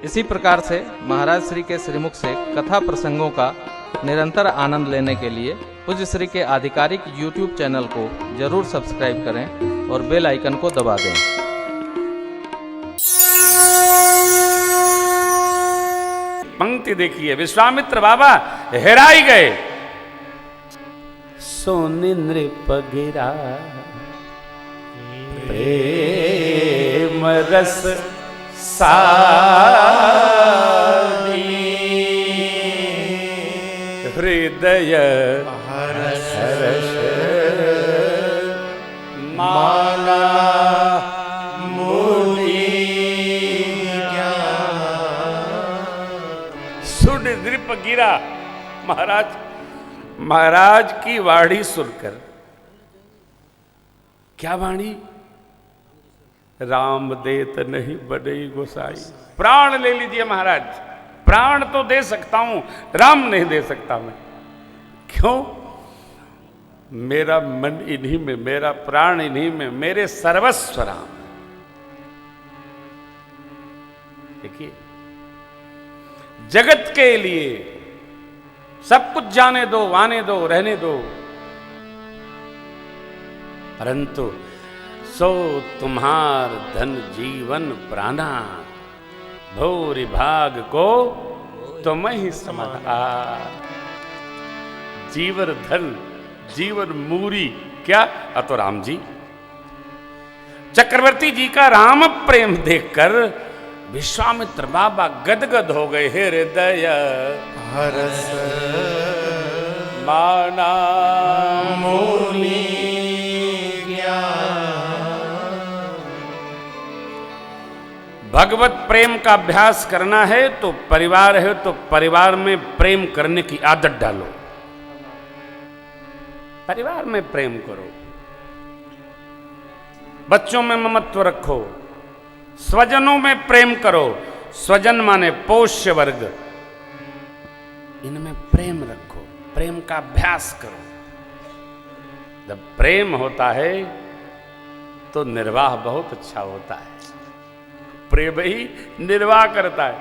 इसी प्रकार से महाराज श्री के श्रीमुख से कथा प्रसंगों का निरंतर आनंद लेने के लिए पूज्य श्री के आधिकारिक YouTube चैनल को जरूर सब्सक्राइब करें और बेल आइकन को दबा दें। पंक्ति देखिए, विश्वामित्र बाबा हेराई गए। सोने नृप गिरा प्रेम रस सारी हृदय हर्ष माला मुनि सुन नृप गिरा। महाराज की वाणी सुनकर, क्या वाणी? राम देत नहीं बने गोसाई। प्राण ले लीजिए महाराज, प्राण तो दे सकता हूं, राम नहीं दे सकता मैं। क्यों? मेरा मन इन्हीं में, मेरा प्राण इन्हीं में, मेरे सर्वस्व राम। देखिए, जगत के लिए सब कुछ जाने दो, आने दो, रहने दो, परंतु सो तुम्हार धन जीवन प्राणा, भूरि भाग को तुम ही समझा। जीवन धन, जीवन मूरी, क्या? अतो राम जी। चक्रवर्ती जी का राम प्रेम देखकर विश्वामित्र बाबा गदगद हो गए। हे हृदय हर्ष माना मुनि भगवत प्रेम का अभ्यास करना है तो परिवार है, तो परिवार में प्रेम करने की आदत डालो। परिवार में प्रेम करो, बच्चों में ममत्व रखो, स्वजनों में प्रेम करो। स्वजन माने पोष्य वर्ग, इनमें प्रेम रखो, प्रेम का अभ्यास करो। जब प्रेम होता है तो निर्वाह बहुत अच्छा होता है। प्रेम ही निर्वाह करता है।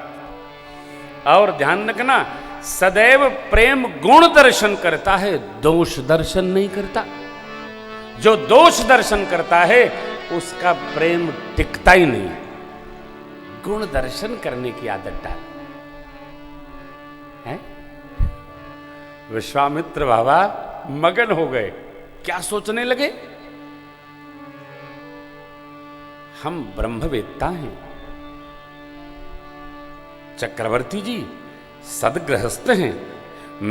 और ध्यान रखना, सदैव प्रेम गुण दर्शन करता है, दोष दर्शन नहीं करता। जो दोष दर्शन करता है उसका प्रेम टिकता ही नहीं। गुण दर्शन करने की आदत डाल है। विश्वामित्र बाबा मगन हो गए। क्या सोचने लगे? हम ब्रह्मवेत्ता हैं, चक्रवर्ती जी सदगृहस्थ हैं,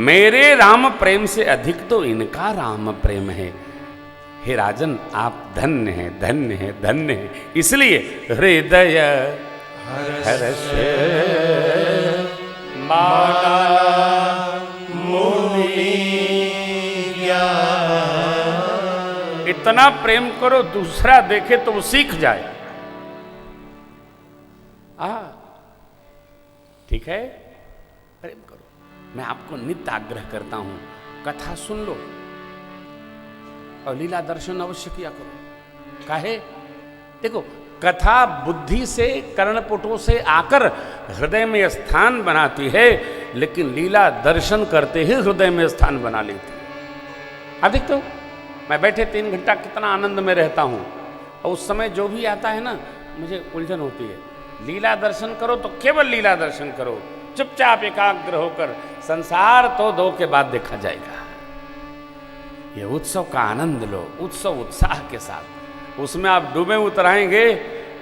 मेरे राम प्रेम से अधिक तो इनका राम प्रेम है। हे राजन, आप धन्य हैं, धन्य हैं, धन्य हैं। इसलिए हृदय हर्ष माना मुनि ज्ञान। इतना प्रेम करो, दूसरा देखे तो वो सीख जाए। ठीक है, प्रेम करो। मैं आपको नित्य आग्रह करता हूं, कथा सुन लो और लीला दर्शन अवश्य किया करो। काहे? देखो, कथा बुद्धि से, कर्णपुटों से आकर हृदय में स्थान बनाती है, लेकिन लीला दर्शन करते ही हृदय में स्थान बना लेती है। आप देखते हो, मैं बैठे 3 घंटा कितना आनंद में रहता हूं, और उस समय जो भी आता है ना, मुझे उलझन होती है। लीला दर्शन करो तो केवल लीला दर्शन करो, चुपचाप एकाग्र होकर। संसार तो 2 के बाद देखा जाएगा। ये उत्सव का आनंद लो, उत्सव उत्साह के साथ। उसमें आप डूबे उतराएंगे,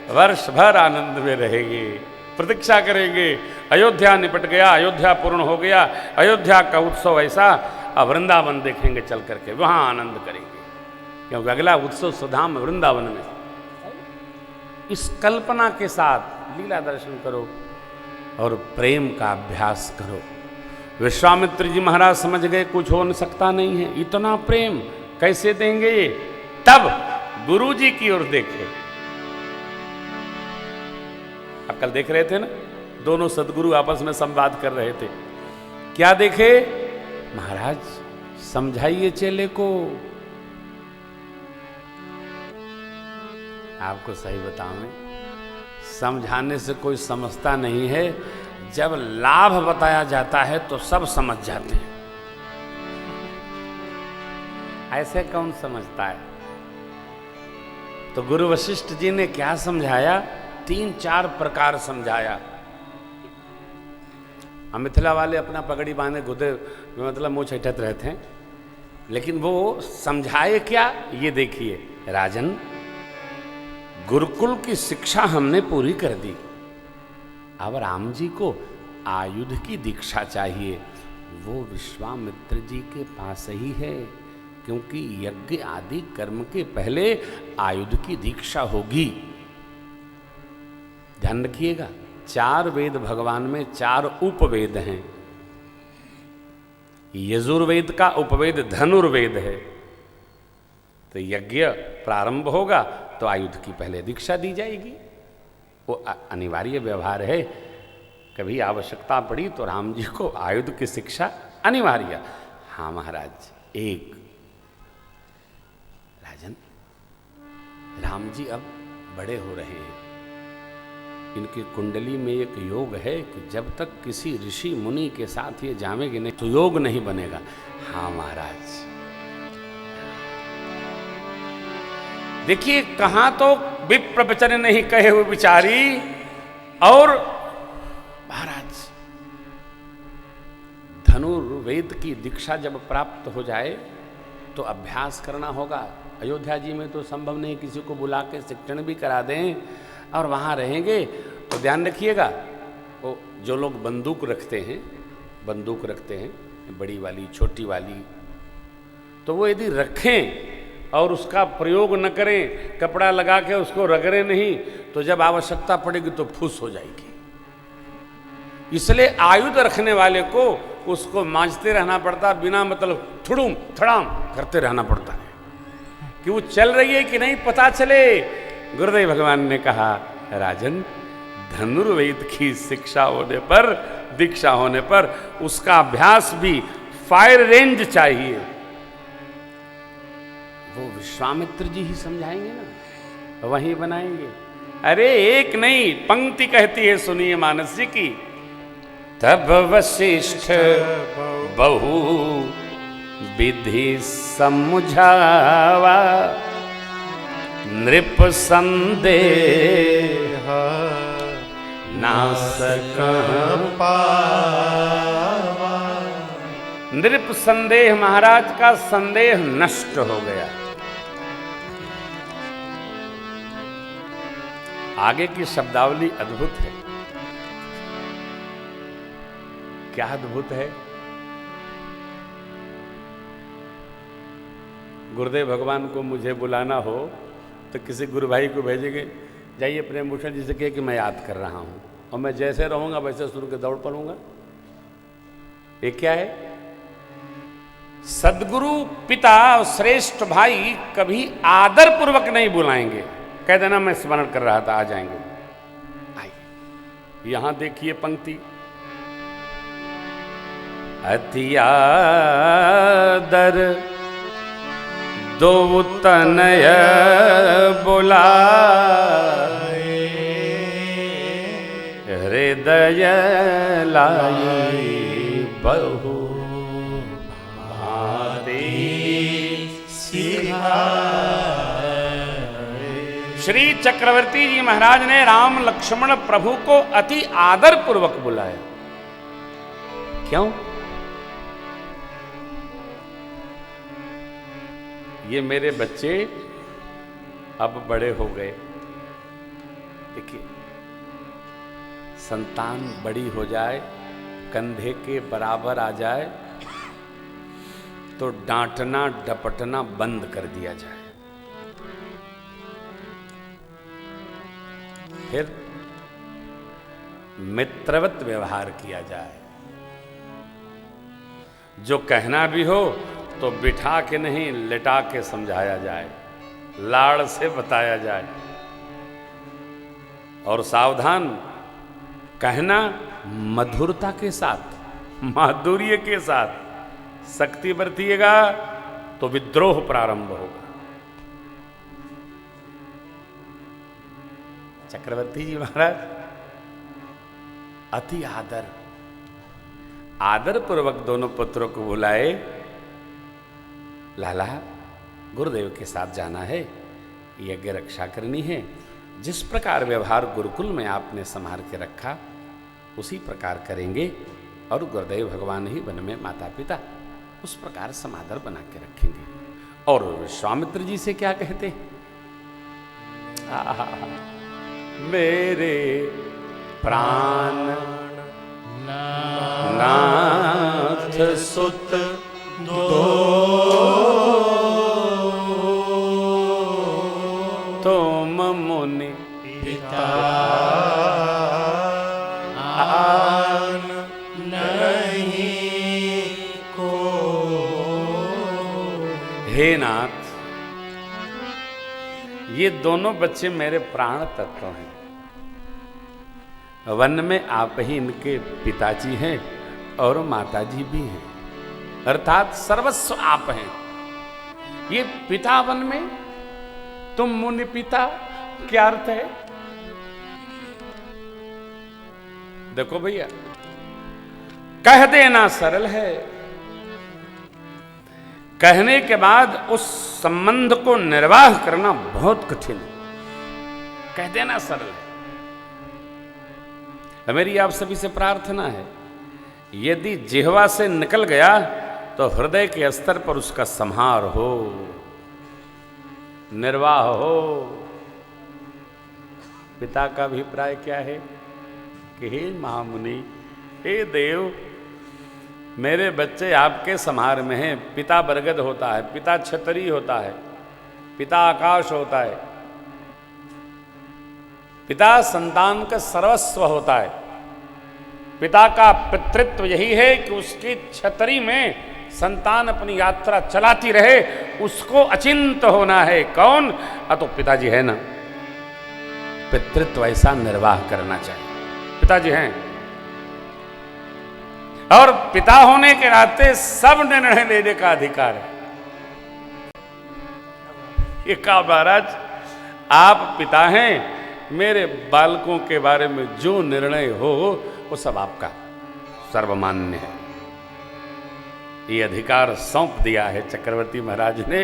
वर्ष भर आनंद में रहेंगे, प्रतीक्षा करेंगे। अयोध्या निपट गया, अयोध्या पूर्ण हो गया, अयोध्या का उत्सव ऐसा। अब वृंदावन देखेंगे चल करके, वहां आनंद करेंगे, क्योंकि अगला उत्सव सुधाम वृंदावन में। इस कल्पना के साथ लीला दर्शन करो और प्रेम का अभ्यास करो। विश्वामित्र जी महाराज समझ गए कुछ हो सकता नहीं है, इतना प्रेम कैसे देंगे ये। तब गुरु जी की ओर देखे। अब कल देख रहे थे ना, दोनों सदगुरु आपस में संवाद कर रहे थे। क्या देखे? महाराज समझाइए चेले को। आपको सही बताऊं, समझाने से कोई समझता नहीं है, जब लाभ बताया जाता है तो सब समझ जाते हैं। ऐसे कौन समझता है? तो गुरु वशिष्ठ जी ने क्या समझाया? 3-4 प्रकार समझाया। हम मिथिला वाले अपना पगड़ी बांधे गुदे मतलब मुंह छठत रहते हैं, लेकिन वो समझाए क्या ये देखिए। राजन, गुरुकुल की शिक्षा हमने पूरी कर दी, अब राम जी को आयुध की दीक्षा चाहिए। वो विश्वामित्र जी के पास ही है, क्योंकि यज्ञ आदि कर्म के पहले आयुध की दीक्षा होगी। ध्यान रखिएगा, 4 वेद भगवान में 4 उपवेद हैं। यजुर्वेद का उपवेद धनुर्वेद है। तो यज्ञ प्रारंभ होगा तो आयुध की पहले दीक्षा दी जाएगी। वो अनिवार्य व्यवहार है। कभी आवश्यकता पड़ी तो राम जी को आयुध की शिक्षा अनिवार्य। हाँ महाराज, एक राजन, राम जी अब बड़े हो रहे हैं, इनकी कुंडली में एक योग है कि जब तक किसी ऋषि मुनि के साथ ये जामेंगे नहीं तो योग नहीं बनेगा। हाँ महाराज, देखिए कहां तो विप्र वचन नहीं कहे हुए विचारी, और महाराज धनुर्वेद की दीक्षा जब प्राप्त हो जाए तो अभ्यास करना होगा। अयोध्या जी में तो संभव नहीं, किसी को बुला के शिक्षण भी करा दें और वहाँ रहेंगे। तो ध्यान रखिएगा, वो जो लोग बंदूक रखते हैं बड़ी वाली छोटी वाली, तो वो यदि रखें और उसका प्रयोग न करें, कपड़ा लगा के उसको रगड़े नहीं, तो जब आवश्यकता पड़ेगी तो फुस हो जाएगी। इसलिए आयुध रखने वाले को उसको मांझते रहना पड़ता, बिना मतलब थुड़ुम थड़ाम करते रहना पड़ता है कि वो चल रही है कि नहीं पता चले। गुरुदेव भगवान ने कहा, राजन, धनुर्वेद की शिक्षा होने पर, दीक्षा होने पर उसका अभ्यास भी फायर रेंज चाहिए। वो विश्वामित्र जी ही समझाएंगे ना, वहीं बनाएंगे। अरे एक नहीं, पंक्ति कहती है, सुनिए मानस जी की। तब वशिष्ठ बहु विधि समझावा, नृप संदेह नासक पावा। नृप संदेह, महाराज का संदेह नष्ट हो गया। आगे की शब्दावली अद्भुत है। क्या अद्भुत है? गुरुदेव भगवान को मुझे बुलाना हो तो किसी गुरु भाई को भेजेंगे, जाइए प्रेम भूषण जी से कहे कि मैं याद कर रहा हूं, और मैं जैसे रहूंगा वैसे सुन के दौड़ पड़ूंगा। ये क्या है? सदगुरु पिता श्रेष्ठ भाई कभी आदर पूर्वक नहीं बुलाएंगे, कह देना मैं स्मरण कर रहा था, आ जाएंगे। आइए, यहां देखिए पंक्ति। अति आदर दो तनय बुलाए, हृदय लाई बहु भाते श्री चक्रवर्ती जी महाराज ने राम लक्ष्मण प्रभु को अति आदर पूर्वक बुलाया। क्यों? ये मेरे बच्चे अब बड़े हो गए। देखिए, संतान बड़ी हो जाए, कंधे के बराबर आ जाए, तो डांटना डपटना बंद कर दिया जाए। फिर मित्रवत व्यवहार किया जाए। जो कहना भी हो तो बिठा के नहीं, लेटा के समझाया जाए, लाड़ से बताया जाए। और सावधान, कहना मधुरता के साथ, माधुर्य के साथ। सख्ती बरतिएगा तो विद्रोह प्रारंभ होगा। चक्रवर्ती जी महाराज अति आदर पूर्वक दोनों पुत्रों को बुलाए। लाला, गुरुदेव के साथ जाना है, यज्ञ रक्षा करनी है। जिस प्रकार व्यवहार गुरुकुल में आपने संभाल के रखा उसी प्रकार करेंगे, और गुरुदेव भगवान ही वन में माता पिता, उस प्रकार समादर बना के रखेंगे। और विश्वामित्र जी से क्या कहते? मेरे प्राण नाथ सुत दो तुम मुनि पिता आन नहीं को। हे नाथ, ये दोनों बच्चे मेरे प्राण तत्व हैं। वन में आप ही इनके पिताजी हैं और माताजी भी हैं, अर्थात सर्वस्व आप हैं। ये पिता वन में, तुम मुनि पिता, क्या अर्थ है? देखो भैया, कह देना सरल है, कहने के बाद उस संबंध को निर्वाह करना बहुत कठिन है। कह देना सरल है। मेरी आप सभी से प्रार्थना है, यदि जिह्वा से निकल गया तो हृदय के स्तर पर उसका संहार हो, निर्वाह हो। पिता का अभिप्राय क्या है कि हे महामुनि, हे देव, मेरे बच्चे आपके संहार में हैं। पिता बरगद होता है, पिता छतरी होता है, पिता आकाश होता है, पिता संतान का सर्वस्व होता है। पिता का पितृत्व यही है कि उसकी छतरी में संतान अपनी यात्रा चलाती रहे, उसको अचिंत होना है। कौन? तो पिताजी है ना। पितृत्व ऐसा निर्वाह करना चाहिए। पिताजी हैं, और पिता होने के नाते सब निर्णय लेने का अधिकार है। ये कहा महाराज, आप पिता हैं, मेरे बालकों के बारे में जो निर्णय हो वो सब आपका सर्वमान्य है। ये अधिकार सौंप दिया है चक्रवर्ती महाराज ने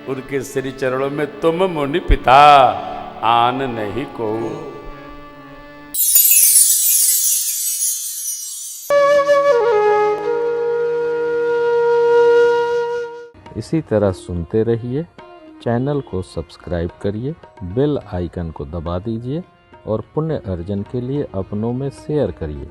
उनके श्री चरणों में। तुम मुनि पिता आन नहीं को। इसी तरह सुनते रहिए। चैनल को सब्सक्राइब करिए, बेल आइकन को दबा दीजिए और पुण्य अर्जन के लिए अपनों में शेयर करिए।